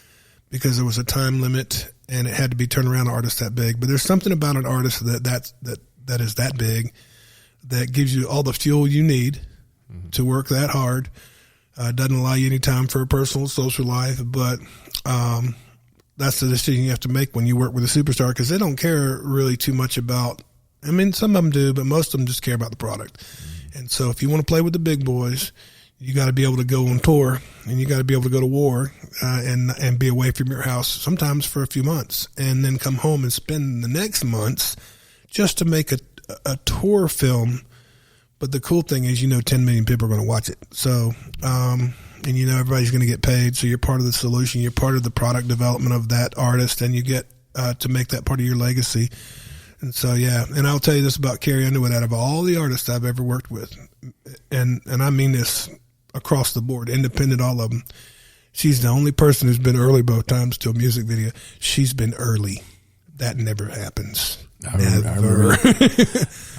because there was a time limit and it had to be turnaround artist that big. But there's something about an artist that is that big that gives you all the fuel you need to work that hard. Doesn't allow you any time for a personal social life, but that's the decision you have to make when you work with a superstar, because they don't care really too much about, I mean, some of them do, but most of them just care about the product. And so if you want to play with the big boys, you got to be able to go on tour, and you got to be able to go to war and be away from your house sometimes for a few months, and then come home and spend the next months just to make a tour film. But the cool thing is, 10 million people are going to watch it. So and you know everybody's going to get paid, so you're part of the solution. You're part of the product development of that artist, and you get to make that part of your legacy. And so, yeah, and I'll tell you this about Carrie Underwood. Out of all the artists I've ever worked with, and I mean this across the board, independent, all of them, she's the only person who's been early both times to a music video. She's been early. That never happens. I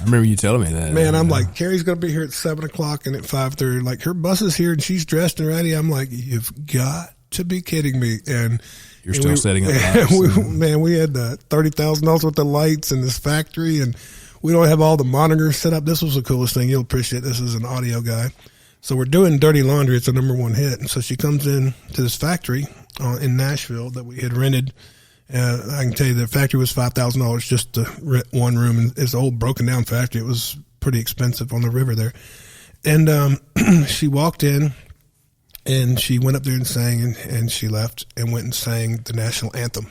remember you telling me that. Man, I'm like, Carrie's going to be here at 7 o'clock and at 5:30. Like, her bus is here and she's dressed and ready. I'm like, you've got to be kidding me. And you're still setting up lights. We had $30,000 worth of lights in this factory, and we don't have all the monitors set up. This was the coolest thing. You'll appreciate this as an audio guy. So we're doing Dirty Laundry. It's a #1 hit. And so she comes in to this factory in Nashville that we had rented. I can tell you the factory was $5,000 just to rent one room. And it's an old broken down factory. It was pretty expensive on the river there. And she walked in and she went up there and sang, and she left and went and sang the national anthem.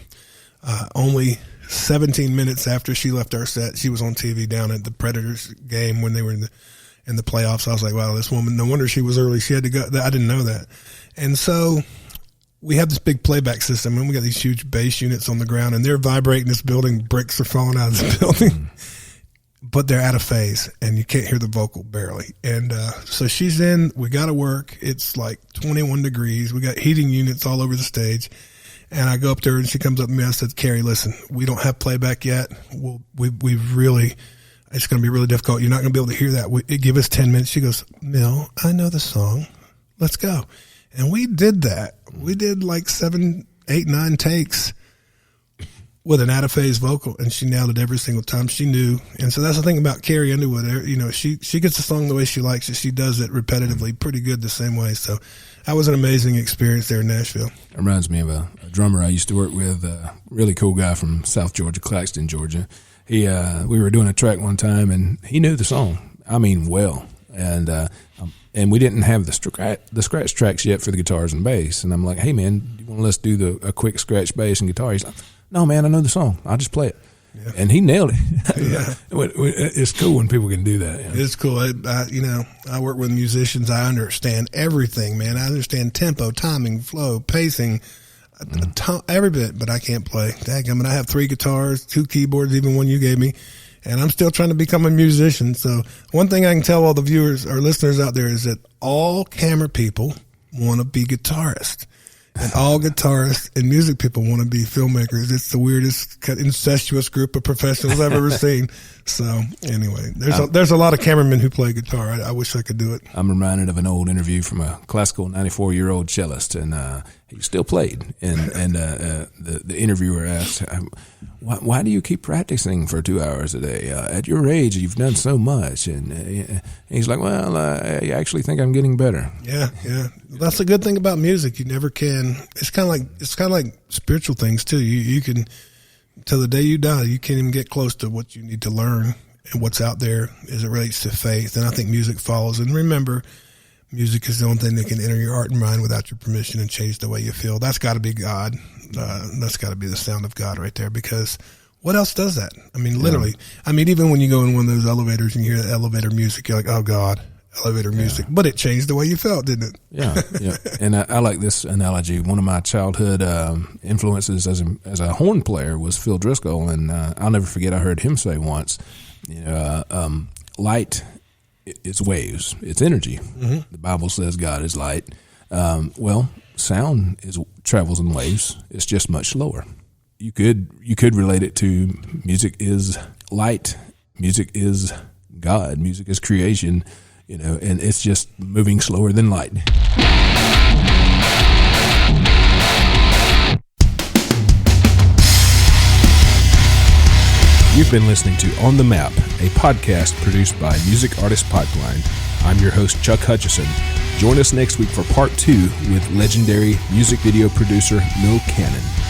Only 17 minutes after she left our set, she was on TV down at the Predators game when they were in the playoffs. I was like, wow, this woman, no wonder she was early. She had to go. I didn't know that. And so we have this big playback system, and we got these huge bass units on the ground, and they're vibrating this building. Bricks are falling out of the building, but they're out of phase, and you can't hear the vocal barely. And so she's in. We got to work. It's like 21 degrees. We got heating units all over the stage. And I go up to her, and she comes up to me. I said, Carrie, listen, we don't have playback yet. We've really, it's going to be really difficult. You're not going to be able to hear that. Give us 10 minutes. She goes, Mel, I know the song. Let's go. And we did that. We did like 7, 8, 9 takes with an out-of-phase vocal, and she nailed it every single time. She knew. And so that's the thing about Carrie Underwood. You know, she gets the song the way she likes it. She does it repetitively, pretty good the same way. So that was an amazing experience there in Nashville. It reminds me of a drummer I used to work with, a really cool guy from South Georgia, Claxton, Georgia. We were doing a track one time, and he knew the song. I mean, well. And we didn't have the scratch tracks yet for the guitars and bass. And I'm like, hey, man, you want to let's do a quick scratch bass and guitar? He's like, no, man, I know the song. I'll just play it. Yeah. And he nailed it. Yeah. It's cool when people can do that. You know? It's cool. I work with musicians. I understand everything, man. I understand tempo, timing, flow, pacing, every bit, but I can't play. Dadgummit, I have 3 guitars, 2 keyboards, even one you gave me. And I'm still trying to become a musician. So one thing I can tell all the viewers or listeners out there is that all camera people want to be guitarists. And all guitarists and music people want to be filmmakers. It's the weirdest incestuous group of professionals I've ever seen. So anyway, there's a lot of cameramen who play guitar. I wish I could do it. I'm reminded of an old interview from a classical 94-year-old cellist, and he still played. And the interviewer asked, why do you keep practicing for 2 hours a day? At your age, you've done so much. And he's like, well, I actually think I'm getting better. Yeah. That's the good thing about music. You never can. It's kind of like spiritual things too. You can, till the day you die, you can't even get close to what you need to learn and what's out there as it relates to faith. And I think music follows. And remember, music is the only thing that can enter your heart and mind without your permission and change the way you feel. That's got to be God. That's got to be the sound of God right there, because what else does that? I mean, literally. Yeah. I mean, even when you go in one of those elevators and you hear the elevator music, you're like, oh, God, elevator music. But it changed the way you felt, didn't it? Yeah. And I like this analogy. One of my childhood influences as a horn player was Phil Driscoll, and I'll never forget I heard him say once, light is waves. It's energy. Mm-hmm. The Bible says God is light. Sound travels in waves. It's just much slower. You could relate it to music is light. Music is God. Music is creation. And it's just moving slower than light. You've been listening to On the Map, a podcast produced by Music Artist Pipeline. I'm your host, Chuck Hutchison. Join us next week for part 2 with legendary music video producer Mellencamp.